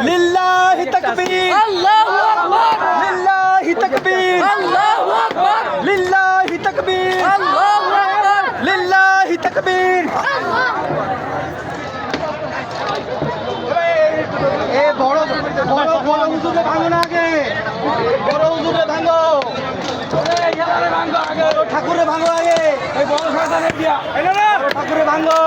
লিল্লাহি তাকবীর, আল্লাহু আকবার, লিল্লাহি তাকবীর, আল্লাহু আকবার, লিল্লাহি তাকবীর, আল্লাহু আকবার, লিল্লাহি তাকবীর। এ বড় বড় বড় হুজুরে ভাঙো না আগে, বড় হুজুরে ভাঙো, ঠাকুরে ভাঙো আগে, বড় ঠাকুরে ভাঙো।